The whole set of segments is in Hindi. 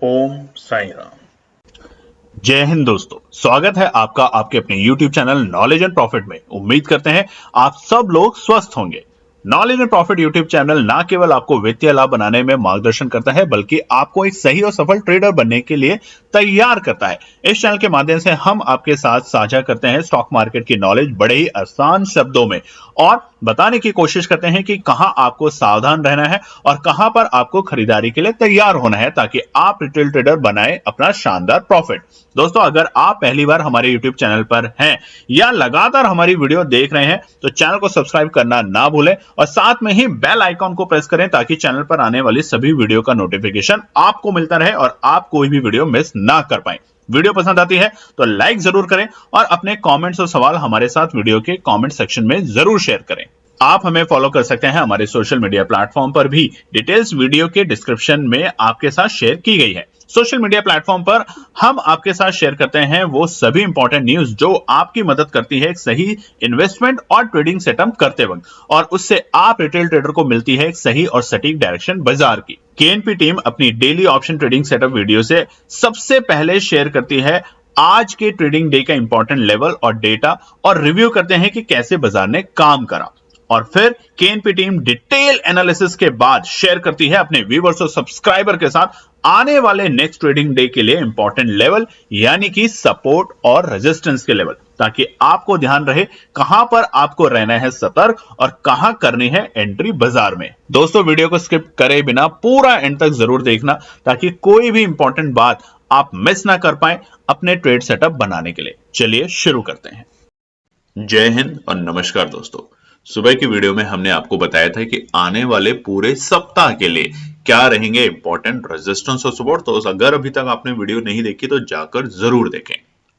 ओम साई राम। जय हिंद दोस्तों, स्वागत है आपका आपके अपने YouTube channel knowledge and profit में। उम्मीद करते हैं आप सब लोग स्वस्थ होंगे। Knowledge and profit YouTube channel ना केवल आपको वित्तीय लाभ बनाने में मार्गदर्शन करता है, बल्कि आपको एक सही और सफल ट्रेडर बनने के लिए तैयार करता है। इस चैनल के माध्यम से हम आपके साथ साझा करते हैं स्टॉक मार्केट की नॉलेज बड़े ही आसान शब्दों में, और बताने की कोशिश करते हैं कि कहां आपको सावधान रहना है और कहां पर आपको खरीदारी के लिए तैयार होना है, ताकि आप रिटेल ट्रेडर बनाए अपना शानदार प्रॉफिट। दोस्तों, अगर आप पहली बार हमारे YouTube चैनल पर हैं या लगातार हमारी वीडियो देख रहे हैं तो चैनल को सब्सक्राइब करना ना भूलें और साथ में ही बेल आइकॉन को प्रेस करें, ताकि चैनल पर आने वाली सभी वीडियो का नोटिफिकेशन आपको मिलता रहे और आप कोई भी वीडियो मिस ना कर पाए। वीडियो पसंद आती है तो लाइक जरूर करें और अपने कमेंट्स और सवाल हमारे साथ वीडियो के कमेंट सेक्शन में जरूर शेयर करें। आप हमें फॉलो कर सकते हैं हमारे सोशल मीडिया प्लेटफॉर्म पर भी, डिटेल्स वीडियो के डिस्क्रिप्शन में आपके साथ शेयर की गई है। सोशल मीडिया प्लेटफॉर्म पर हम आपके साथ शेयर करते हैं वो सभी इंपॉर्टेंट न्यूज जो आपकी मदद करती है एक सही इन्वेस्टमेंट और ट्रेडिंग सेटअप करते वक्त, और उससे आप रिटेल ट्रेडर को मिलती है एक सही और सटीक डायरेक्शन बाजार की। केएनपी टीम अपनी daily option trading setup video से सबसे पहले शेयर करती है आज के ट्रेडिंग डे का इंपॉर्टेंट लेवल और डेटा, और रिव्यू करते हैं कि कैसे बाजार ने काम करा। और फिर केएनपी टीम डिटेल एनालिसिस के बाद शेयर करती है अपने व्यूअर्स और सब्सक्राइबर के साथ आने वाले नेक्स्ट ट्रेडिंग डे के लिए इंपॉर्टेंट लेवल, यानी कि सपोर्ट और रेजिस्टेंस के लेवल, ताकि आपको ध्यान रहे कहां पर आपको रहना है सतर्क और कहां करनी है एंट्री बाजार में। दोस्तों, वीडियो को स्किप करे बिना पूरा एंड तक जरूर देखना, ताकि कोई भी इंपॉर्टेंट बात आप मिस ना कर पाए अपने ट्रेड सेटअप बनाने के लिए। चलिए शुरू करते हैं। जय हिंद और नमस्कार दोस्तों। सुबह की वीडियो में हमने आपको बताया था कि आने वाले पूरे सप्ताह के लिए क्या रहेंगे इंपॉर्टेंट रेजिस्टेंस और सपोर्ट। तो अगर अभी तक आपने वीडियो नहीं देखी तो जाकर जरूर देखें।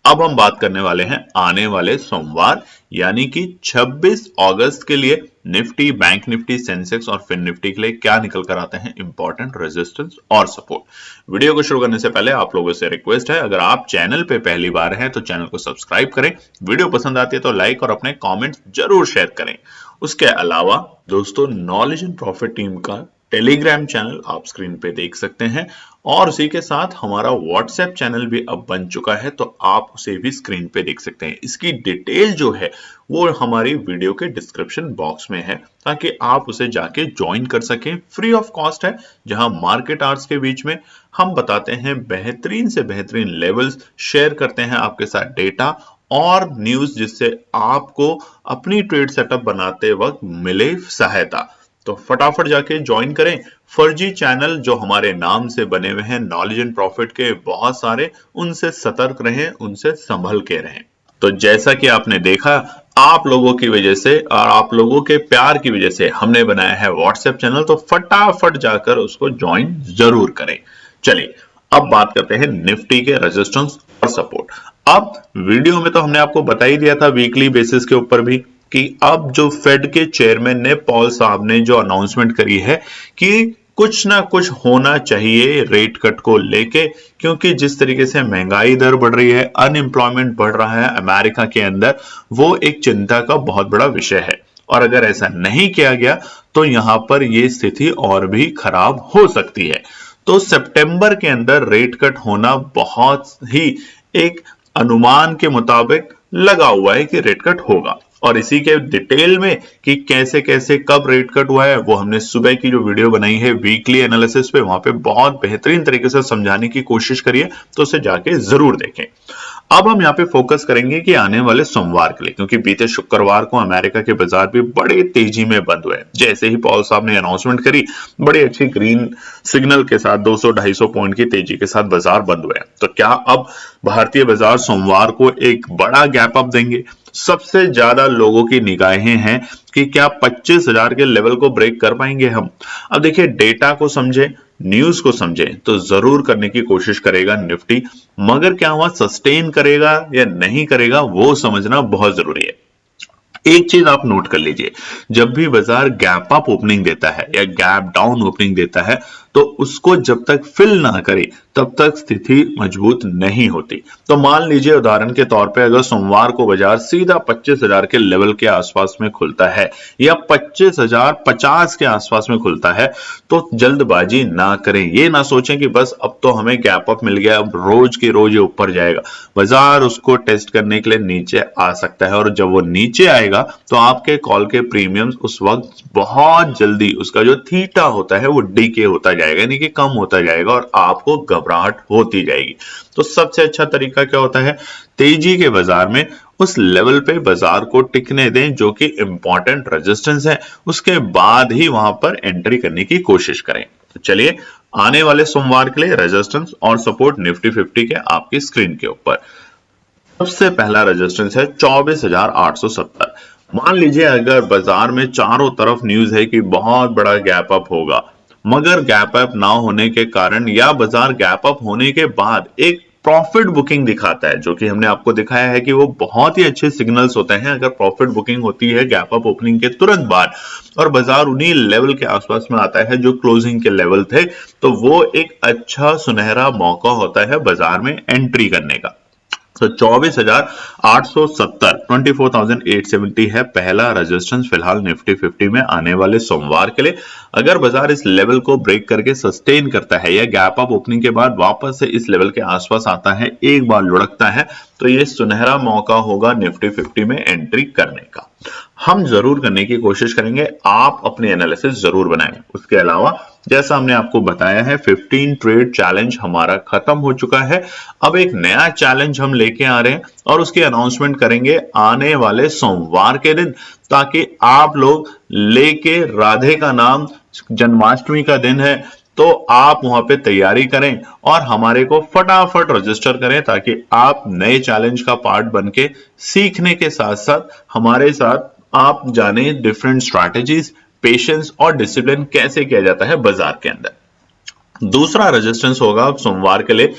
अब हम बात करने वाले हैं आने वाले सोमवार यानी कि 26 अगस्त के लिए निफ्टी, बैंक निफ्टी, सेंसेक्स और फिन निफ्टी के लिए क्या निकल कर आते हैं इंपॉर्टेंट रेजिस्टेंस और सपोर्ट। वीडियो को शुरू करने से पहले आप लोगों से रिक्वेस्ट है, अगर आप चैनल पे पहली बार हैं तो चैनल को सब्सक्राइब करें, वीडियो पसंद आती है तो लाइक और अपने कॉमेंट जरूर शेयर करें। उसके अलावा दोस्तों, नॉलेज एंड प्रॉफिट टीम का टेलीग्राम चैनल आप स्क्रीन पे देख सकते हैं, और उसी के साथ हमारा व्हाट्सएप चैनल भी अब बन चुका है, तो आप उसे भी स्क्रीन पे देख सकते हैं। इसकी डिटेल जो है वो हमारी वीडियो के डिस्क्रिप्शन बॉक्स में है, ताकि आप उसे जाके ज्वाइन कर सकें। फ्री ऑफ कॉस्ट है, जहां मार्केट आवर्स के बीच में हम बताते हैं बेहतरीन से बेहतरीन लेवल्स, शेयर करते हैं आपके साथ डेटा और न्यूज, जिससे आपको अपनी ट्रेड सेटअप बनाते वक्त मिले सहायता। तो फटाफट जाके ज्वाइन करें। फर्जी चैनल जो हमारे नाम से बने हुए हैं नॉलेज एंड प्रॉफिट के बहुत सारे, उनसे सतर्क रहें, उनसे संभल के रहें। तो जैसा कि आपने देखा, आप लोगों की वजह से और आप लोगों के प्यार की वजह से हमने बनाया है व्हाट्सएप चैनल, तो फटाफट जाकर उसको ज्वाइन जरूर करें। चलिए अब बात करते हैं निफ्टी के रेजिस्टेंस और सपोर्ट। अब वीडियो में तो हमने आपको बता ही दिया था वीकली बेसिस के ऊपर भी कि अब जो फेड के चेयरमैन ने, पॉल साहब ने जो अनाउंसमेंट करी है कि कुछ ना कुछ होना चाहिए रेट कट को लेके, क्योंकि जिस तरीके से महंगाई दर बढ़ रही है, अनएम्प्लॉयमेंट बढ़ रहा है अमेरिका के अंदर, वो एक चिंता का बहुत बड़ा विषय है। और अगर ऐसा नहीं किया गया तो यहां पर ये स्थिति और भी खराब हो सकती है। तो सितंबर के अंदर रेट कट होना बहुत ही एक अनुमान के मुताबिक लगा हुआ है कि रेट कट होगा, और इसी के डिटेल में कि कैसे कैसे कब रेट कट हुआ है वो हमने सुबह की जो वीडियो बनाई है वीकली एनालिसिस पे, वहां पे बहुत बेहतरीन तरीके से समझाने की कोशिश करिए, तो उसे जाके जरूर देखें। अब हम यहाँ पे फोकस करेंगे कि आने वाले सोमवार के लिए, क्योंकि बीते शुक्रवार को अमेरिका के बाजार भी बड़े तेजी में बंद हुए। जैसे ही पॉल साहब ने अनाउंसमेंट करी, बड़ी अच्छी ग्रीन सिग्नल के साथ 200-250 पॉइंट की तेजी के साथ बाजार बंद हुए। तो क्या अब भारतीय बाजार सोमवार को एक बड़ा गैप अप देंगे? सबसे ज्यादा लोगों की निगाहें हैं कि क्या 25,000 के लेवल को ब्रेक कर पाएंगे हम। अब देखिए, डेटा को समझे, न्यूज को समझे तो जरूर करने की कोशिश करेगा निफ्टी, मगर क्या वह सस्टेन करेगा या नहीं करेगा वो समझना बहुत जरूरी है। एक चीज आप नोट कर लीजिए, जब भी बाजार गैप अप ओपनिंग देता है या गैप डाउन ओपनिंग देता है, तो उसको जब तक फिल ना करे तब तक स्थिति मजबूत नहीं होती। तो मान लीजिए उदाहरण के तौर पे अगर सोमवार को बाजार सीधा 25,000 के लेवल के आसपास में खुलता है या 25,050 के आसपास में खुलता है, तो जल्दबाजी ना करें। ये ना सोचें कि बस अब तो हमें गैप अप मिल गया, अब रोज के रोज ये ऊपर जाएगा। बाजार उसको टेस्ट करने के लिए नीचे आ सकता है, और जब वो नीचे आएगा तो आपके कॉल के प्रीमियम्स उस वक्त बहुत जल्दी उसका जो थीटा होता है वो डीके होता जाएगा, यानी कि कम होता जाएगा और आपको घबराहट होती जाएगी। तो सबसे अच्छा तरीका क्या होता है? तेजी के बाजार में उस लेवल पे बाजार को टिकने दें जो कि इंपॉर्टेंट रेजिस्टेंस है, उसके बाद ही वहां पर एंट्री करने की कोशिश करें। तो चलिए आने वाले सोमवार के लिए रेजिस्टेंस और सपोर्ट निफ्टी 50 के आपकी स्क्रीन के ऊपर। सबसे पहला रेजिस्टेंस है 24,870। मान लीजिए अगर बाजार में चारों तरफ न्यूज है कि बहुत बड़ा गैप अप होगा, मगर गैप अप ना होने के कारण या बाजार गैप अप होने के बाद एक प्रॉफिट बुकिंग दिखाता है, जो कि हमने आपको दिखाया है कि वो बहुत ही अच्छे सिग्नल्स होते हैं अगर प्रॉफिट बुकिंग होती है गैप अप ओपनिंग के तुरंत बाद और बाजार उन्हीं लेवल के आसपास में आता है जो क्लोजिंग के लेवल थे, तो वो एक अच्छा सुनहरा मौका होता है बाजार में एंट्री करने का। तो 24,870 24,870 है पहला रेजिस्टेंस फिलहाल निफ्टी 50 में आने वाले सोमवार के लिए। अगर बाजार इस लेवल को ब्रेक करके सस्टेन करता है या गैप अप ओपनिंग के बाद वापस से इस लेवल के आसपास आता है, एक बार लुढ़कता है, तो ये सुनहरा मौका होगा निफ्टी 50 में एंट्री करने का। हम जरूर करने की कोशिश करेंगे, आप अपने एनालिसिस जरूर बनाएं। उसके अलावा जैसा हमने आपको बताया है 15 ट्रेड चैलेंज हमारा खत्म हो चुका है। अब एक नया चैलेंज हम लेके आ रहे हैं और उसकी अनाउंसमेंट करेंगे आने वाले सोमवार के दिन, ताकि आप लोग लेके राधे का नाम, जन्माष्टमी का दिन है, तो आप वहां पे तैयारी करें और हमारे को फटाफट रजिस्टर करें, ताकि आप नए चैलेंज का पार्ट बनके सीखने के साथ साथ हमारे साथ आप जाने डिफरेंट स्ट्रैटेजीज, पेशेंस और डिसिप्लिन कैसे किया जाता है बाजार के अंदर। दूसरा रेजिस्टेंस होगा अब सोमवार के लिए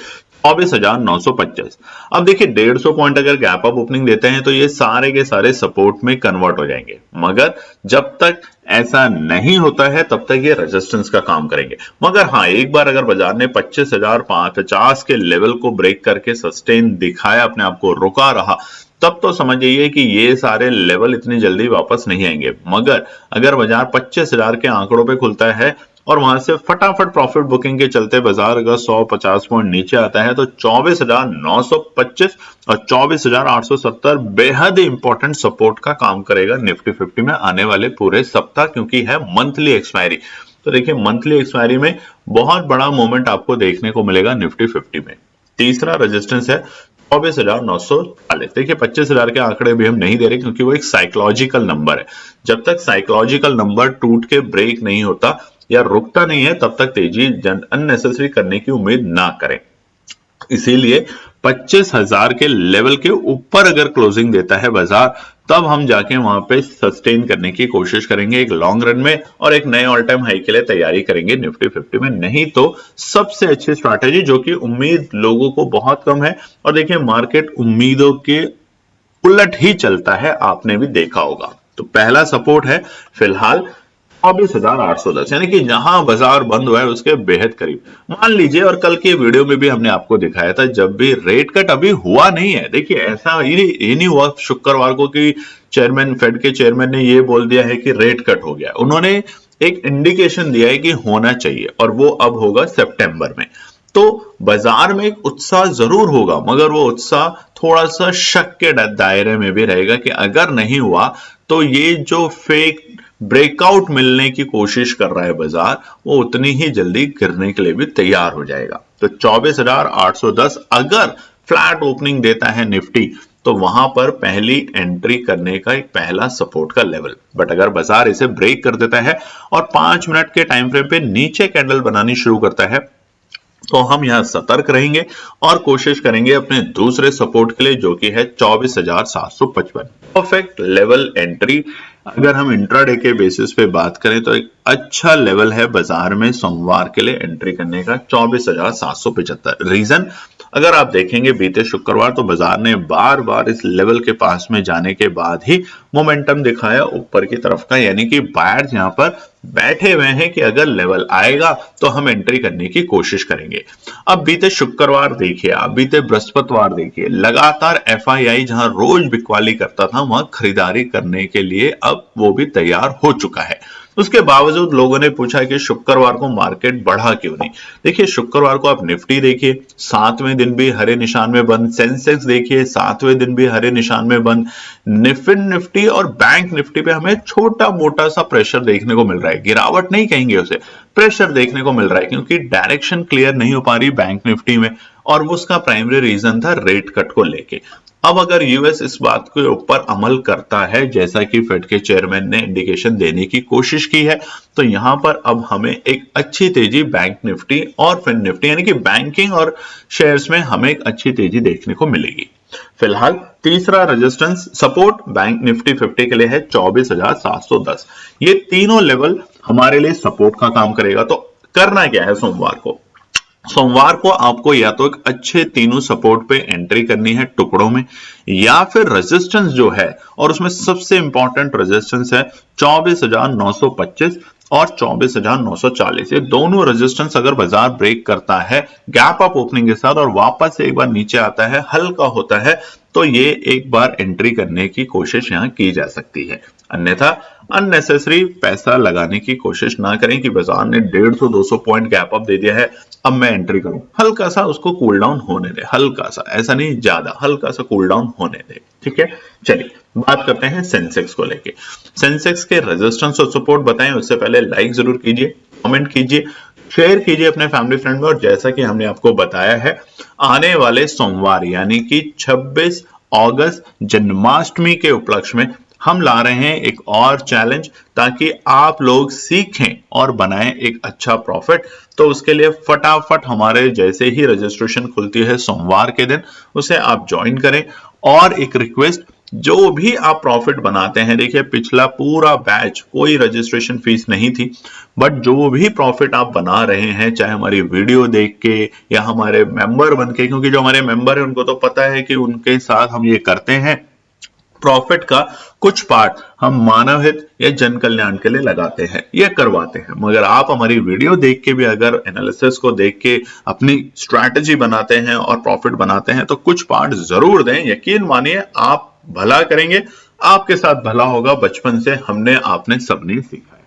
24,925। अब देखिए 150 पॉइंट अगर गैप अप ओपनिंग देते हैं तो ये सारे के सारे सपोर्ट में कन्वर्ट हो जाएंगे, मगर जब तक ऐसा नहीं होता है तब तक ये रेजिस्टेंस का काम करेंगे। मगर हाँ, एक बार अगर बाजार ने 25,050 के लेवल को ब्रेक करके सस्टेन दिखाया, अपने आप को रुका रहा, तब तो समझ जाइए कि ये सारे लेवल इतनी जल्दी वापस नहीं आएंगे। मगर अगर बाजार 25,000 के आंकड़ों पे खुलता है और वहां से फटाफट प्रॉफिट बुकिंग के चलते बाजार अगर 150 पॉइंट नीचे आता है, तो 24,925 और 24,870 बेहद इंपॉर्टेंट सपोर्ट का काम करेगा निफ्टी 50 में आने वाले पूरे सप्ताह, क्योंकि है मंथली एक्सपायरी। तो देखिए मंथली एक्सपायरी में बहुत बड़ा मोमेंट आपको देखने को मिलेगा निफ्टी 50 में। तीसरा रेजिस्टेंस है 24,940। देखिए 25,000 के आंकड़े भी हम नहीं दे रहे क्योंकि वो एक साइकोलॉजिकल नंबर है। जब तक साइकोलॉजिकल नंबर टूट के ब्रेक नहीं होता या रुकता नहीं है, तब तक तेजी अननेसेसरी करने की उम्मीद ना करें। इसीलिए 25,000 के लेवल के ऊपर अगर क्लोजिंग देता है बाजार, तब हम जाके वहां पे सस्टेन करने की कोशिश करेंगे एक लॉन्ग रन में और एक नए ऑल टाइम हाई के लिए तैयारी करेंगे निफ्टी 50 में। नहीं तो सबसे अच्छी स्ट्रैटेजी, जो कि उम्मीद लोगों को बहुत कम है, और देखिए मार्केट उम्मीदों के उलट ही चलता है, आपने भी देखा होगा। तो पहला सपोर्ट है फिलहाल 24,810, यानी कि जहां बाजार बंद हुआ है उसके बेहद करीब। मान लीजिए, और कल के वीडियो में भी हमने आपको दिखाया था, जब भी रेट कट अभी हुआ नहीं है, देखिए ऐसा ये नहीं हुआ शुक्रवार को कि चेयरमैन, फेड के चेयरमैन ने ये बोल दिया है कि रेट कट हो गया। उन्होंने एक इंडिकेशन दिया है कि होना चाहिए, और वो अब होगा सितंबर में। तो बाजार में एक उत्साह जरूर होगा, मगर वो उत्साह थोड़ा सा शक के दायरे में भी रहेगा कि अगर नहीं हुआ तो ये जो फेक ब्रेकआउट मिलने की कोशिश कर रहा है बाजार, वो उतनी ही जल्दी गिरने के लिए भी तैयार हो जाएगा। तो 24,810 अगर फ्लैट ओपनिंग देता है निफ्टी, तो वहां पर पहली एंट्री करने का एक पहला सपोर्ट का लेवल। बट अगर बाजार इसे ब्रेक कर देता है और 5 मिनट के टाइम फ्रेम पे नीचे कैंडल बनानी शुरू करता है, तो हम यहां सतर्क रहेंगे और कोशिश करेंगे अपने दूसरे सपोर्ट के लिए, जो कि है 24,755। Perfect level entry. अगर हम इंट्राडे के बेसिस पे बात करें तो एक अच्छा लेवल है बाजार में सोमवार के लिए एंट्री करने का 24,775। रीजन अगर आप देखेंगे बीते शुक्रवार तो बाजार ने बार बार इस लेवल के पास में जाने के बाद ही मोमेंटम दिखाया ऊपर की तरफ का, यानी कि बायर्स यहां पर बैठे हुए हैं कि अगर लेवल आएगा तो हम एंट्री करने की कोशिश करेंगे। अब बीते शुक्रवार देखिए, आप बीते बृहस्पतिवार देखिए, लगातार एफआईआई जहां रोज बिकवाली करता था वहां खरीदारी करने के लिए अब वो भी तैयार हो चुका है। उसके बावजूद लोगों ने पूछा कि शुक्रवार को मार्केट बढ़ा क्यों नहीं। देखिए शुक्रवार को आप निफ्टी देखिए 7वें दिन भी हरे निशान में बंद, सेंसेक्स देखिए 7वें दिन भी हरे निशान में बंद, निफ्टी और बैंक निफ्टी पे हमें छोटा मोटा सा प्रेशर देखने को मिल रहा है, गिरावट नहीं कहेंगे उसे, प्रेशर देखने को मिल रहा है क्योंकि डायरेक्शन क्लियर नहीं हो पा रही बैंक निफ्टी में, और उसका प्राइमरी रीजन था रेट कट को लेके। अब अगर यूएस इस बात के ऊपर अमल करता है जैसा कि फेड के चेयरमैन ने इंडिकेशन देने की कोशिश की है, तो यहां पर अब हमें एक अच्छी तेजी बैंक निफ्टी और फिन निफ्टी यानी कि बैंकिंग और शेयर्स में हमें एक अच्छी तेजी देखने को मिलेगी। फिलहाल तीसरा रेजिस्टेंस सपोर्ट बैंक निफ्टी 50 के लिए है 24,710। ये तीनों लेवल हमारे लिए सपोर्ट का काम करेगा। तो करना क्या है सोमवार को? सोमवार को आपको या तो एक अच्छे तीनों सपोर्ट पे एंट्री करनी है टुकड़ों में, या फिर रेजिस्टेंस जो है, और उसमें सबसे इंपॉर्टेंट रेजिस्टेंस है 24,925 और 24,940। ये दोनों रेजिस्टेंस अगर बाजार ब्रेक करता है गैप अप ओपनिंग के साथ और वापस से एक बार नीचे आता है, हल्का होता है, तो ये एक बार एंट्री करने की कोशिश यहां की जा सकती है। अन्यथा अननेसेसरी पैसा लगाने की कोशिश ना करें कि बाजार ने 150-200 पॉइंट गैप अप दे दिया है, अब मैं एंट्री करूं। हल्का सा उसको कूल डाउन होने दे, हल्का सा, ऐसा नहीं ज्यादा, हल्का सा कूल डाउन होने दे। ठीक है, चलिए बात करते हैं सेंसेक्स को लेके। सेंसेक्स के रेजिस्टेंस और सपोर्ट बताएं उससे पहले लाइक जरूर कीजिए, कमेंट कीजिए, शेयर कीजिए अपने फैमिली फ्रेंड में। और जैसा कि हमने आपको बताया है, आने वाले सोमवार यानी कि 26 अगस्त जन्माष्टमी के उपलक्ष्य में हम ला रहे हैं एक और चैलेंज, ताकि आप लोग सीखें और बनाएं एक अच्छा प्रॉफिट। तो उसके लिए फटाफट हमारे जैसे ही रजिस्ट्रेशन खुलती है सोमवार के दिन, उसे आप ज्वाइन करें। और एक रिक्वेस्ट, जो भी आप प्रॉफिट बनाते हैं, देखिए पिछला पूरा बैच कोई रजिस्ट्रेशन फीस नहीं थी, बट जो भी प्रॉफिट आप बना रहे हैं, चाहे हमारी वीडियो देख के या हमारे मेंबर बन के, क्योंकि जो हमारे मेंबर है उनको तो पता है कि उनके साथ हम ये करते हैं, प्रॉफिट का कुछ पार्ट हम मानव हित या जन कल्याण के लिए लगाते हैं, ये करवाते हैं। मगर आप हमारी वीडियो देख के भी अगर एनालिसिस को देख के अपनी स्ट्रैटेजी बनाते हैं और प्रॉफिट बनाते हैं, तो कुछ पार्ट जरूर दें। यकीन मानिए आप भला करेंगे, आपके साथ भला होगा। बचपन से हमने आपने सबने सीखा है।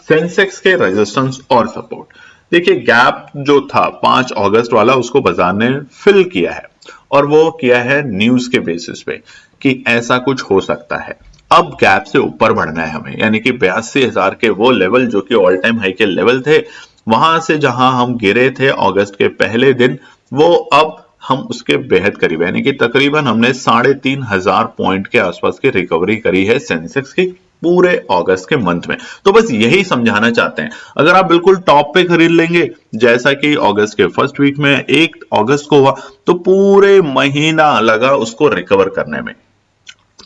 सेंसेक्स के रेजिस्टेंस और सपोर्ट देखिए, गैप जो था 5 अगस्त वाला, उसको बाजार ने फिल किया है, और वो किया है न्यूज के बेसिस पे कि ऐसा कुछ हो सकता है। अब गैप से ऊपर बढ़ना है हमें, यानी कि 82,000 के वो लेवल जो कि ऑल टाइम हाई के लेवल थे, वहां से जहां हम गिरे थे अगस्त के पहले दिन, वो अब हम उसके बेहद करीब, यानी कि तकरीबन हमने 3,500 पॉइंट के आसपास की रिकवरी करी है सेंसेक्स की पूरे अगस्त के मंथ में। तो बस यही समझाना चाहते हैं। अगर आप बिल्कुल टॉप पे खरीद लेंगे, जैसा कि अगस्त के फर्स्ट वीक में 1 अगस्त को हुआ, तो पूरे महीना लगा उसको रिकवर करने में।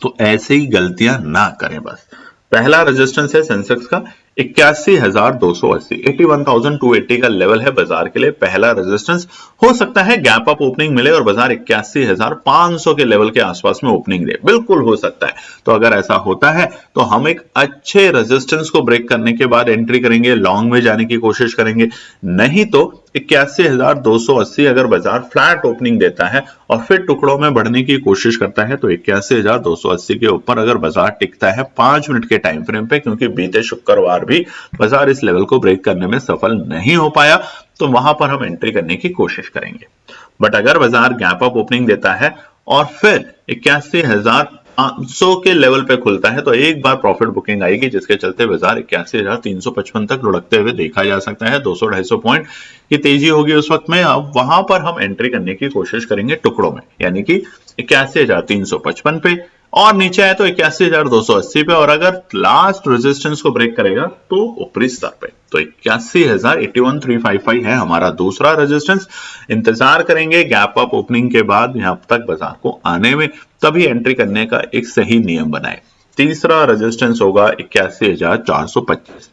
तो ऐसे ही गलतियां ना करें। बस पहला रेजिस्टेंस है सेंसेक्स का 81,280, 81,280 का लेवल है बाजार के लिए पहला रेजिस्टेंस। हो सकता है गैप अप ओपनिंग मिले और बाजार 81,500 के लेवल के आसपास में ओपनिंग दे, बिल्कुल हो सकता है। तो अगर ऐसा होता है तो हम एक अच्छे रेजिस्टेंस को ब्रेक करने के बाद एंट्री करेंगे, लॉन्ग में जाने की कोशिश करेंगे। नहीं तो 81,280 अगर बाजार फ्लैट ओपनिंग देता है और फिर टुकड़ों में बढ़ने की कोशिश करता है, तो 81,280 के ऊपर अगर बाजार टिकता है 5 मिनट के टाइम फ्रेम पे, क्योंकि बीते शुक्रवार भी बाजार इस लेवल को ब्रेक करने में सफल नहीं हो पाया, तो वहां पर हम एंट्री करने की कोशिश करेंगे। बट अगर बाजार गैप अप ओपनिंग देता है और फिर 81,500 के लेवल पे खुलता है, तो एक बार प्रॉफिट बुकिंग आएगी, जिसके चलते बाजार 81,355 तक लुढ़कते हुए देखा जा सकता है। 200-250 पॉइंट की तेजी होगी उस वक्त में। अब वहां पर हम एंट्री करने की कोशिश करेंगे टुकड़ों में, यानी कि 81,355 पे, और नीचे आए तो 81,280 पे, और अगर लास्ट रेजिस्टेंस को ब्रेक करेगा तो ऊपरी स्तर पे। तो 81,355 है हमारा दूसरा रेजिस्टेंस। इंतजार करेंगे गैप अप ओपनिंग के बाद यहां तक बाजार को आने में, तभी एंट्री करने का एक सही नियम बनाए। तीसरा रेजिस्टेंस होगा 81,425।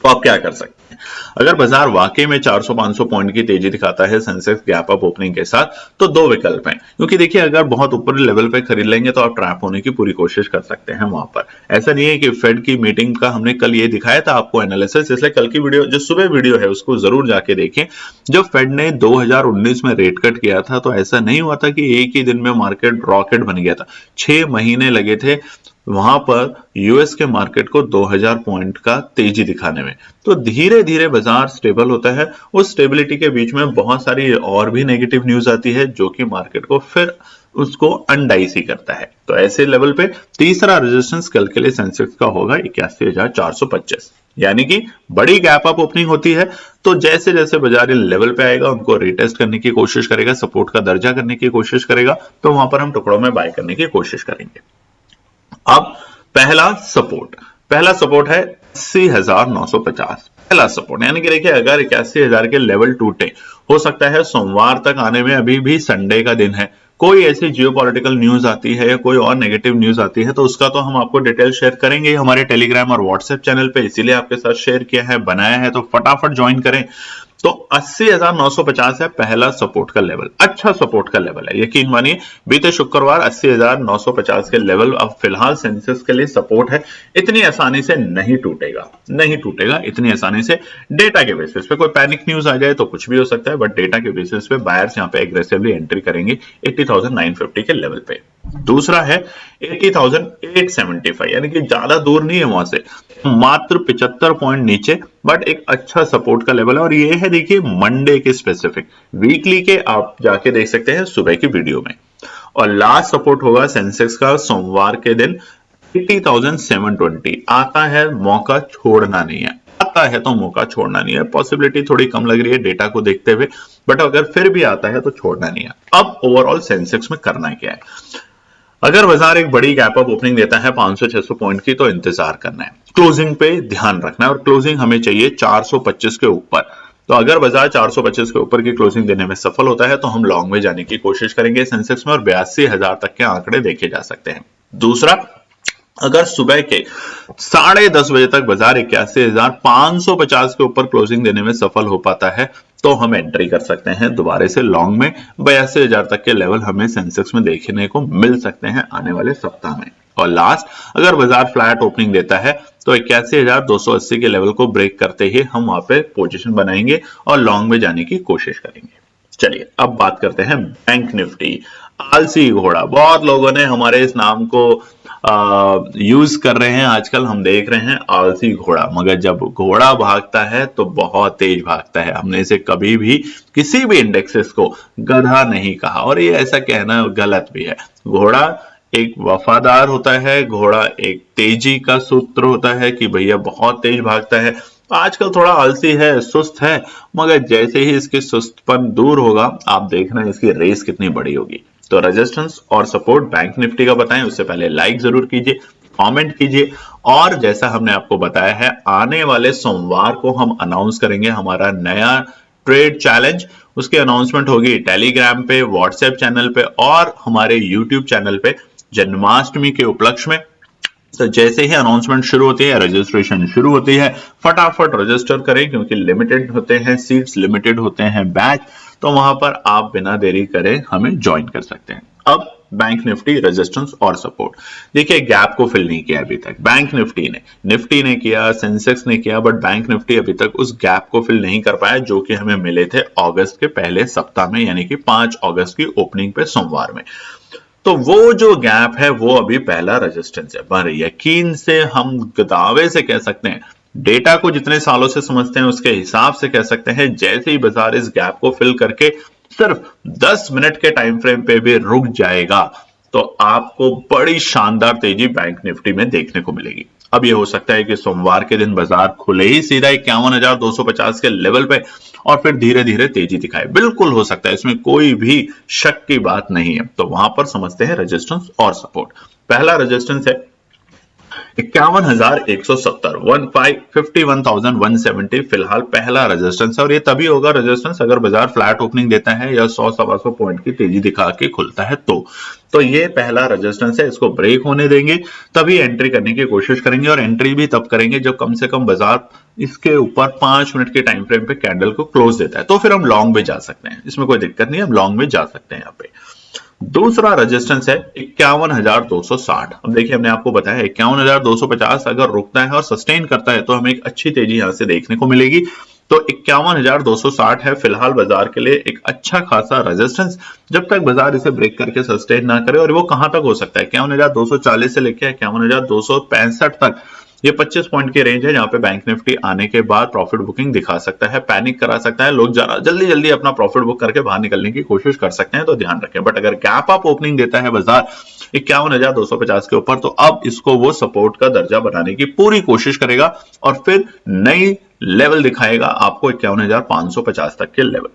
तो आप क्या कर सकते हैं? अगर बाजार वाकई में 400-500 पॉइंट की तेजी दिखाता है सेंसेक्स गैप अप ओपनिंग के साथ, तो दो विकल्प हैं, क्योंकि देखिए अगर बहुत ऊपर लेवल पे खरीद लेंगे तो आप ट्रैप होने की पूरी कोशिश कर सकते हैं वहां पर। ऐसा नहीं है कि फेड की मीटिंग का हमने कल ये दिखाया था आपको एनालिसिस, इसलिए कल की वीडियो जो सुबह वीडियो है उसको जरूर जाके देखें। जब फेड ने 2019 में रेट कट किया था तो ऐसा नहीं हुआ था कि एक ही दिन में मार्केट रॉकेट बन गया था, 6 महीने लगे थे वहां पर यूएस के मार्केट को 2000 पॉइंट का तेजी दिखाने में। तो धीरे धीरे बाजार स्टेबल होता है, उस स्टेबिलिटी के बीच में बहुत सारी और भी नेगेटिव न्यूज आती है जो कि मार्केट को फिर उसको अनडाइस ही करता है। तो ऐसे लेवल पे तीसरा रेजिस्टेंस कल के लिए सेंसेक्स का होगा 81,425, यानी कि बड़ी गैप अप ओपनिंग होती है तो जैसे जैसे बाजार इन लेवल पे आएगा उनको रिटेस्ट करने की कोशिश करेगा, सपोर्ट का दर्जा करने की कोशिश करेगा, तो वहां पर हम टुकड़ों में बाय करने की कोशिश करेंगे। अब पहला सपोर्ट है 80,950, पहला सपोर्ट, यानी कि देखिए अगर 81,000 के लेवल टूटे, हो सकता है सोमवार तक आने में अभी भी संडे का दिन है, कोई ऐसी जियोपॉलिटिकल न्यूज आती है या कोई और नेगेटिव न्यूज आती है तो उसका तो हम आपको डिटेल शेयर करेंगे हमारे टेलीग्राम और व्हाट्सएप चैनल पे, इसीलिए आपके साथ शेयर किया है, बनाया है, तो फटाफट ज्वाइन करें। तो 80,950 है पहला सपोर्ट का लेवल, अच्छा सपोर्ट का लेवल है, यकीन मानिए। बीते शुक्रवार 80,950 के लेवल अब फिलहाल सेंसेक्स के लिए सपोर्ट है, इतनी आसानी से नहीं टूटेगा इतनी आसानी से। डेटा के बेसिस पे कोई पैनिक न्यूज आ जाए तो कुछ भी हो सकता है, बट डेटा के बेसिस पे बायर्स यहाँ पे एग्रेसिवली एंट्री करेंगे 80,950 के लेवल पे। दूसरा है 80,875, यानी कि ज्यादा दूर नहीं है वहां से, मात्र 75 पॉइंट नीचे, बट एक अच्छा सपोर्ट का लेवल है। और ये है देखिए मंडे के स्पेसिफिक, वीकली के आप जाके देख सकते हैं सुबह की वीडियो में। और लास्ट सपोर्ट होगा सेंसेक्स का सोमवार के दिन 80,720, आता है मौका छोड़ना नहीं है, आता है तो मौका छोड़ना नहीं है। पॉसिबिलिटी थोड़ी कम लग रही है डेटा को देखते हुए, बट अगर फिर भी आता है तो छोड़ना नहीं है। अब ओवरऑल सेंसेक्स में करना क्या है? अगर बाजार एक बड़ी गैप अप ओपनिंग देता है 500-600 पॉइंट की तो इंतजार करना है, क्लोजिंग पे ध्यान रखना है, और क्लोजिंग हमें चाहिए 425 के ऊपर। तो अगर बाजार 425 के ऊपर की क्लोजिंग देने में सफल होता है तो हम लॉन्ग में जाने की कोशिश करेंगे सेंसेक्स में, और 82,000 तक के आंकड़े देखे जा सकते हैं। दूसरा, अगर सुबह के 10:30 बजे तक बाजार 81,550 के ऊपर क्लोजिंग देने में सफल हो पाता है तो हम एंट्री कर सकते हैं दोबारा से लॉन्ग में। 82,000 तक के लेवल हमें सेंसेक्स में देखने को मिल सकते हैं आने वाले सप्ताह में। और लास्ट, अगर बाजार फ्लैट ओपनिंग देता है तो 81,280 के लेवल को ब्रेक करते ही हम वहां पे पोजीशन बनाएंगे और लॉन्ग में जाने की कोशिश करेंगे। चलिए अब बात करते हैं बैंक निफ्टी। आलसी घोड़ा, बहुत लोगों ने हमारे इस नाम को यूज कर रहे हैं आजकल, हम देख रहे हैं आलसी घोड़ा, मगर जब घोड़ा भागता है तो बहुत तेज भागता है। हमने इसे कभी भी किसी भी इंडेक्सेस को गधा नहीं कहा, और ये ऐसा कहना गलत भी है। घोड़ा एक वफादार होता है, घोड़ा एक तेजी का सूत्र होता है कि भैया बहुत तेज भागता है। आजकल थोड़ा आलसी है, सुस्त है, मगर जैसे ही इसके सुस्तपन दूर होगा आप देखना इसकी रेस कितनी बड़ी होगी। तो रेजिस्टेंस और सपोर्ट बैंक निफ्टी का बताएं, उससे पहले लाइक जरूर कीजिए, कमेंट कीजिए, और जैसा हमने आपको बताया है आने वाले सोमवार को हम अनाउंस करेंगे हमारा नया ट्रेड चैलेंज। उसकी अनाउंसमेंट होगी टेलीग्राम पे, व्हाट्सएप चैनल पे और हमारे यूट्यूब चैनल पे जन्माष्टमी के उपलक्ष्य में। तो जैसे ही अनाउंसमेंट शुरू होती है, रजिस्ट्रेशन शुरू होती है, फटाफट रजिस्टर करें, क्योंकि लिमिटेड होते हैं सीट्स, लिमिटेड होते हैं बैच, तो वहां पर आप बिना देरी करे हमें ज्वाइन कर सकते हैं। अब बैंक निफ्टी रेजिस्टेंस और सपोर्ट, देखिए गैप को फिल नहीं किया अभी तक बैंक निफ्टी ने किया, सेंसेक्स ने किया, बट बैंक निफ्टी अभी तक उस गैप को फिल नहीं कर पाया जो कि हमें मिले थे अगस्त के पहले सप्ताह में, यानी कि 5 अगस्त की ओपनिंग पे सोमवार में। तो वो जो गैप है वो अभी पहला रेजिस्टेंस है, पर यकीन से हम दावे से कह सकते हैं, डेटा को जितने सालों से समझते हैं उसके हिसाब से कह सकते हैं, जैसे ही बाजार इस गैप को फिल करके सिर्फ 10 मिनट के टाइम फ्रेम पे भी रुक जाएगा तो आपको बड़ी शानदार तेजी बैंक निफ्टी में देखने को मिलेगी। अब यह हो सकता है कि सोमवार के दिन बाजार खुले ही सीधा 51,250 के लेवल पे और फिर धीरे धीरे तेजी दिखाए, बिल्कुल हो सकता है, इसमें कोई भी शक की बात नहीं है। तो वहां पर समझते हैं रेजिस्टेंस और सपोर्ट। पहला रेजिस्टेंस है 51,170 51,170 फिलहाल पहला रेजिस्टेंस है और ये तभी होगा रेजिस्टेंस अगर बाजार फ्लैट ओपनिंग देता है या 100-125 पॉइंट की तेजी दिखा के खुलता है तो ये पहला रेजिस्टेंस है, इसको ब्रेक होने देंगे तभी एंट्री करने की कोशिश करेंगे और एंट्री भी तब करेंगे जब कम से कम बाजार इसके ऊपर 5 मिनट के टाइम फ्रेम पे कैंडल को क्लोज देता है, तो फिर हम लॉन्ग में जा सकते हैं, इसमें कोई दिक्कत नहीं, हम लॉन्ग में जा सकते हैं। यहाँ पे दूसरा रेजिस्टेंस है 51,260। अब देखिए हमने आपको बताया 51,250 अगर रुकता है और सस्टेन करता है तो हमें एक अच्छी तेजी यहां से देखने को मिलेगी। तो 51,260 है फिलहाल बाजार के लिए एक अच्छा खासा रेजिस्टेंस, जब तक बाजार इसे ब्रेक करके सस्टेन ना करे। और वो कहां तक हो सकता है, 51,240 से लेकर 51,265 तक, ये 25 पॉइंट की रेंज है जहां पे बैंक निफ्टी आने के बाद प्रॉफिट बुकिंग दिखा सकता है, पैनिक करा सकता है, लोग जरा जल्दी जल्दी अपना प्रॉफिट बुक करके बाहर निकलने की कोशिश कर सकते हैं, तो ध्यान रखें। बट अगर गैप अप ओपनिंग देता है बाजार 51,250 के ऊपर तो अब इसको वो सपोर्ट का दर्जा बनाने की पूरी कोशिश करेगा और फिर नई लेवल दिखाएगा आपको 51,550 तक के लेवल।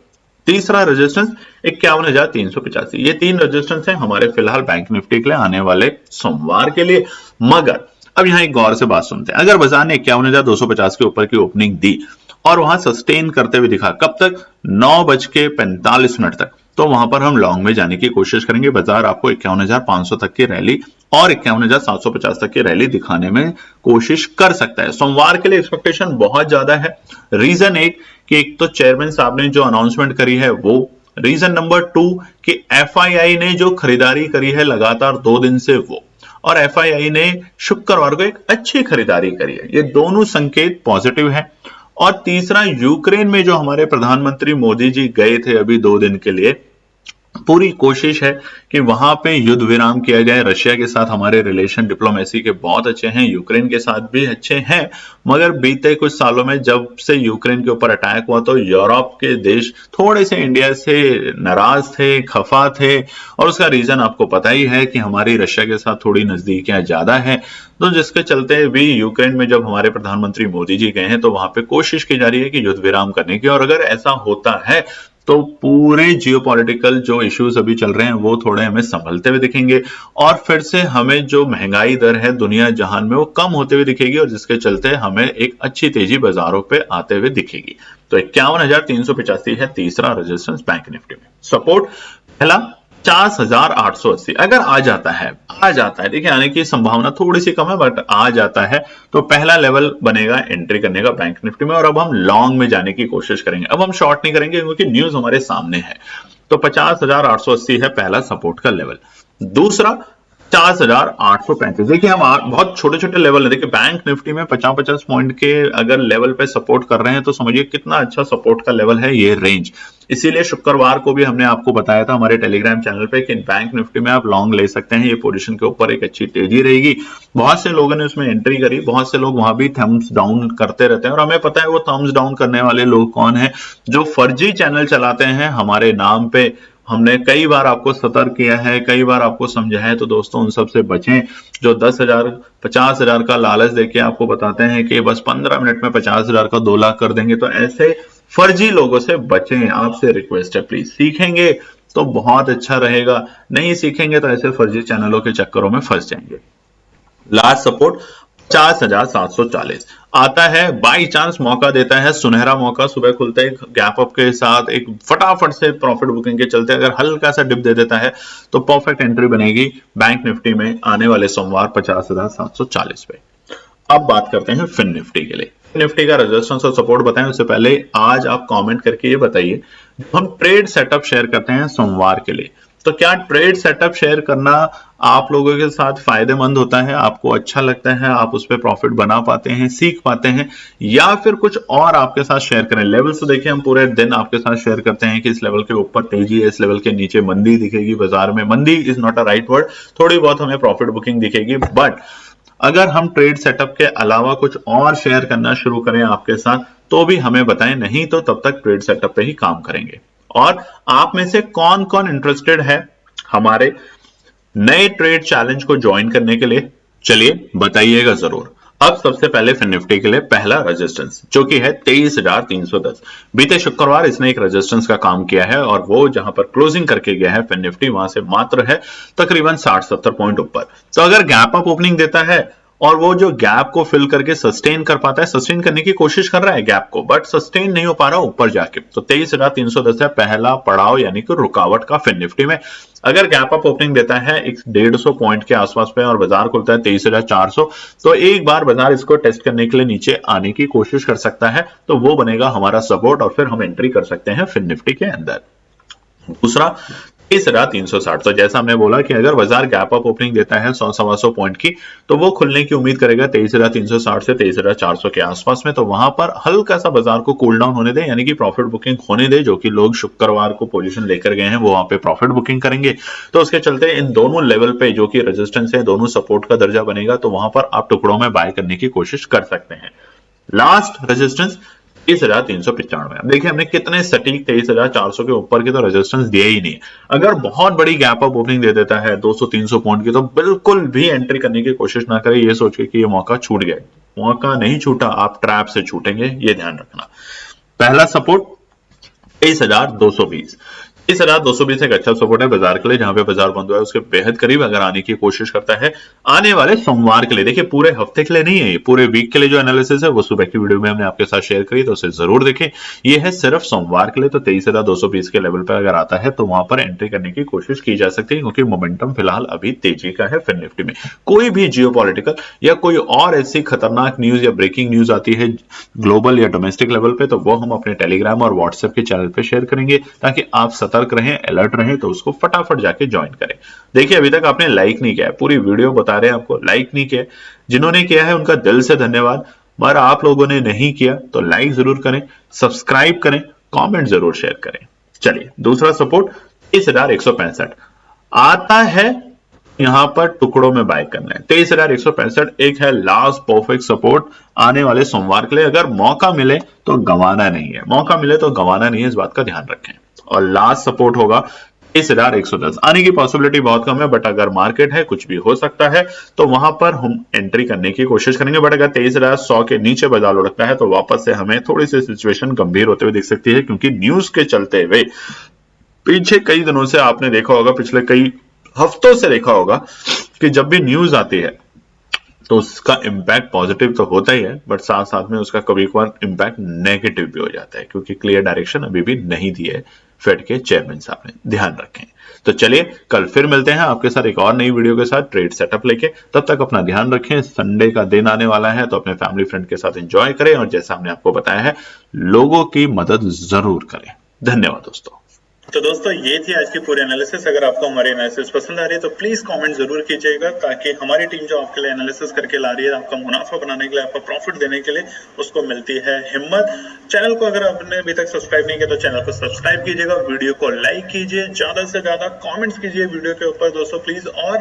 तीसरा रेजिस्टेंस 51,385। ये 3 रेजिस्टेंस है हमारे फिलहाल बैंक निफ्टी के लिए आने वाले सोमवार के लिए। मगर अब यहां एक गौर से बात सुनते हैं, अगर बाजार ने 51,250 के ऊपर की ओपनिंग दी और वहां सस्टेन करते हुए दिखा, कब तक, 9:45 तक, तो वहां पर हम लॉन्ग में जाने की कोशिश करेंगे। बाजार आपको 51,500 तक की रैली और 51,750 तक की रैली दिखाने में कोशिश कर सकता है। सोमवार के लिए एक्सपेक्टेशन बहुत ज्यादा है। रीजन एक तो चेयरमैन साहब ने जो अनाउंसमेंट करी है वो, रीजन नंबर 2 कि एफआईआई ने जो खरीदारी करी है लगातार 2 दिन से वो, और एफआईआई ने शुक्रवार को एक अच्छी खरीदारी करी है, ये दोनों संकेत पॉजिटिव है। और तीसरा, यूक्रेन में जो हमारे प्रधानमंत्री मोदी जी गए थे अभी 2 दिन के लिए, पूरी कोशिश है कि वहां पे युद्ध विराम किया जाए। रशिया के साथ हमारे रिलेशन डिप्लोमेसी के बहुत अच्छे हैं, यूक्रेन के साथ भी अच्छे हैं, मगर बीते कुछ सालों में जब से यूक्रेन के ऊपर अटैक हुआ तो यूरोप के देश थोड़े से इंडिया से नाराज थे, खफा थे, और उसका रीजन आपको पता ही है कि हमारी रशिया के साथ थोड़ी नजदीकियां ज्यादा है। तो जिसके चलते भी यूक्रेन में जब हमारे प्रधानमंत्री मोदी जी गए हैं तो वहां पे कोशिश की जा रही है कि युद्ध विराम करने की, और अगर ऐसा होता है तो पूरे जियोपॉलिटिकल जो इश्यूज अभी चल रहे हैं वो थोड़े हमें संभलते हुए दिखेंगे और फिर से हमें जो महंगाई दर है दुनिया जहान में वो कम होते हुए दिखेगी, और जिसके चलते हमें एक अच्छी तेजी बाजारों पे आते हुए दिखेगी। तो 51,385 है तीसरा रेजिस्टेंस बैंक निफ्टी में। सपोर्ट पहला 50,880 अगर आ जाता है, देखिए आने की संभावना थोड़ी सी कम है बट आ जाता है तो पहला लेवल बनेगा एंट्री करने का बैंक निफ्टी में, और अब हम लॉन्ग में जाने की कोशिश करेंगे। अब हम शॉर्ट नहीं करेंगे क्योंकि न्यूज हमारे सामने है। तो 50,880 है पहला सपोर्ट का लेवल। दूसरा 50,835। देखिए हम बहुत छोटे छोटे लेवल है, देखिए बैंक निफ्टी में 50-50 पॉइंट के अगर लेवल पे सपोर्ट कर रहे हैं तो समझिए कितना अच्छा सपोर्ट का लेवल है ये रेंज। इसीलिए शुक्रवार को भी हमने आपको बताया था हमारे टेलीग्राम चैनल पे कि बैंक निफ्टी में आप लॉन्ग ले सकते हैं, ये पोजीशन के ऊपर एक अच्छी तेजी रहेगी। बहुत से लोगों ने उसमें एंट्री करी, बहुत से लोग वहां भी थम्स डाउन करते रहते हैं, और हमें पता है वो थम्स डाउन करने वाले लोग कौन है, जो फर्जी चैनल चलाते हैं हमारे नाम पे। हमने कई बार आपको सतर्क किया है, कई बार आपको समझाया है, तो दोस्तों उन सबसे बचें जो 10,000 50,000 का लालच देके आपको बताते हैं कि बस 15 मिनट में 50,000 का 2 लाख कर देंगे। तो ऐसे फर्जी लोगों से बचें, आपसे रिक्वेस्ट है प्लीज। सीखेंगे तो बहुत अच्छा रहेगा, नहीं सीखेंगे तो ऐसे फर्जी चैनलों के चक्करों में फंस जाएंगे। लास्ट सपोर्ट 50,740 आता है, बाई चांस मौका देता है, सुनहरा मौका, सुबह खुलते ही गैप अप के साथ एक फटाफट से प्रॉफिट बुकिंग के चलते अगर हल्का सा डिप दे देता है तो परफेक्ट एंट्री बनेगी बैंक निफ्टी में आने वाले सोमवार 50,740 पे। अब बात करते हैं फिन निफ्टी के लिए। निफ्टी का रेजिस्टेंस और सपोर्ट बताएं उससे पहले आज आप कमेंट करके ये बताइए, हम ट्रेड सेटअप शेयर करते हैं सोमवार के लिए, तो क्या ट्रेड सेटअप शेयर करना आप लोगों के साथ फायदेमंद होता है, आपको अच्छा लगता है, आप उस पर प्रॉफिट बना पाते हैं, सीख पाते हैं, या फिर कुछ और आपके साथ शेयर करें। लेवल तो देखिए हम पूरे दिन आपके साथ शेयर करते हैं कि इस लेवल के ऊपर तेजी है, इस लेवल के नीचे मंदी दिखेगी बाजार में। मंदी is not a right word, थोड़ी बहुत हमें प्रॉफिट बुकिंग दिखेगी, बट अगर हम ट्रेड सेटअप के अलावा कुछ और शेयर करना शुरू करें आपके साथ तो भी हमें बताएं, नहीं तो तब तक ट्रेड सेटअप पे ही काम करेंगे। और आप में से कौन कौन इंटरेस्टेड है हमारे नए ट्रेड चैलेंज को ज्वाइन करने के लिए, चलिए बताइएगा जरूर। अब सबसे पहले फिन निफ्टी के लिए पहला रेजिस्टेंस जो कि है 23,310। बीते शुक्रवार इसने एक रेजिस्टेंस का काम किया है और वो जहां पर क्लोजिंग करके गया है फिन निफ्टी वहां से मात्र है तकरीबन 60-70 पॉइंट ऊपर। तो अगर गैप अप ओपनिंग देता है और वो जो गैप को फिल करके सस्टेन कर पाता है, सस्टेन करने की कोशिश कर रहा है गैप को, बट सस्टेन नहीं हो पा रहा ऊपर जाके। तो 23,310 है पहला पड़ाव यानी कि रुकावट का फिन निफ्टी में। अगर गैप अप ओपनिंग देता है 150 पॉइंट के आसपास पे और बाजार खुलता है 23,400, तो एक बार बाजार इसको टेस्ट करने के लिए नीचे आने की कोशिश कर सकता है, तो वो बनेगा हमारा सपोर्ट और फिर हम एंट्री कर सकते हैं फिन निफ्टी के अंदर। दूसरा 23,360, तो जैसा हमने बोला कि अगर बाजार गैप अप ओपनिंग देता है 100-125 पॉइंट की, तो वो खुलने की उम्मीद करेगा 23,360 से 23,400 के आसपास में। तो वहां पर हल्का सा बाजार को कूल डाउन होने दे, यानी कि प्रॉफिट बुकिंग होने दे। जो कि लोग शुक्रवार को पोजीशन लेकर गए हैं वो वहां पे प्रॉफिट बुकिंग करेंगे। तो उसके चलते इन दोनों लेवल पे जो कि रेजिस्टेंस है, दोनों सपोर्ट का दर्जा बनेगा, तो वहां पर आप टुकड़ों में बाय करने की कोशिश कर सकते हैं। Last resistance 23,395। अब देखिए हमने कितने सटीक 23,400 के ऊपर की तो रेजिस्टेंस दिया ही नहीं है। अगर बहुत बड़ी गैप अप ओपनिंग दे देता है 200-300 पॉइंट की, तो बिल्कुल भी एंट्री करने की कोशिश ना करें ये सोच के कि ये मौका छूट गया। मौका नहीं छूटा, आप ट्रैप से छूटेंगे, ये ध्यान रखना। पहला सपोर्ट 23,220। 23,220 एक अच्छा सपोर्ट है बाजार के लिए, जहां पे बाजार बंद हुआ है उसके बेहद करीब अगर आने की कोशिश करता है आने वाले सोमवार के लिए। देखिए पूरे हफ्ते के लिए नहीं है, ये पूरे वीक के लिए जो एनालिसिस है वो सुबह की वीडियो में हमने आपके साथ शेयर करी, तो उसे जरूर देखें। ये है सिर्फ सोमवार के लिए। तो 23,220 के लेवल पर अगर आता है तो वहां पर एंट्री करने की कोशिश की जा सकती है, क्योंकि मोमेंटम फिलहाल अभी तेजी का है फिन निफ्टी में। कोई भी जियोपॉलिटिकल या कोई और ऐसी खतरनाक न्यूज या ब्रेकिंग न्यूज आती है ग्लोबल या डोमेस्टिक लेवल पे, तो वो हम अपने टेलीग्राम और व्हाट्सएप के चैनल पे शेयर करेंगे, ताकि आप सतर्क रहें, अलर्ट रहें, तो उसको फटाफट जाके ज्वाइन करें। देखिए अभी तक आपने लाइक नहीं किया है, पूरी वीडियो बता रहे हैं आपको, लाइक नहीं किया। जिन्होंने किया है उनका दिल से धन्यवाद, मगर आप लोगों ने नहीं किया तो लाइक जरूर करें, सब्सक्राइब करें, कमेंट जरूर शेयर करें। चलिए दूसरा सपोर्ट 23,165 आता है, यहां पर टुकड़ों में बाय करना है। 23,165 एक है लास्ट परफेक्ट सपोर्ट आने वाले सोमवार के लिए। अगर मौका मिले तो गंवाना नहीं है, मौका मिले तो गंवाना नहीं है, इस बात का ध्यान रखें। और लास्ट सपोर्ट होगा 23,110। आने की पॉसिबिलिटी बहुत कम है, बट अगर मार्केट है कुछ भी हो सकता है, तो वहां पर हम एंट्री करने की कोशिश करेंगे। बट अगर 23,100 के नीचे बाजार लुढ़कता है तो वापस से हमें थोड़ी सी सिचुएशन गंभीर होते हुए दिख सकती है, क्योंकि न्यूज के चलते हुए पीछे कई दिनों से आपने देखा होगा, पिछले कई हफ्तों से देखा होगा कि जब भी न्यूज आती है तो उसका इम्पैक्ट पॉजिटिव तो होता ही है, बट साथ साथ में उसका कभी कभार इम्पैक्ट नेगेटिव भी हो जाता है, क्योंकि क्लियर डायरेक्शन अभी भी नहीं दी है फेड के चेयरमैन साहब ने। ध्यान रखें। तो चलिए कल फिर मिलते हैं आपके साथ एक और नई वीडियो के साथ ट्रेड सेटअप लेके। तब तक अपना ध्यान रखें। संडे का दिन आने वाला है, तो अपने फैमिली फ्रेंड के साथ एंजॉय करें, और जैसा हमने आपको बताया है लोगों की मदद जरूर करें। धन्यवाद दोस्तों। तो दोस्तों ये थी आज की पूरी एनालिसिस। अगर आपको हमारी एनालिसिस पसंद आ रही है तो प्लीज कमेंट जरूर कीजिएगा, ताकि हमारी टीम जो आपके लिए एनालिसिस करके ला रही है, आपका मुनाफा बनाने के लिए, आपका प्रॉफिट देने के लिए, उसको मिलती है हिम्मत। चैनल को अगर आपने अभी तक सब्सक्राइब नहीं किया तो चैनल को सब्सक्राइब कीजिएगा, वीडियो को लाइक कीजिए, ज्यादा से ज्यादा कॉमेंट्स कीजिए वीडियो के ऊपर दोस्तों प्लीज, और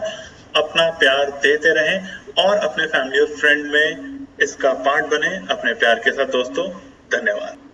अपना प्यार देते रहें और अपने फैमिली और फ्रेंड में इसका पार्ट बने अपने प्यार के साथ दोस्तों। धन्यवाद।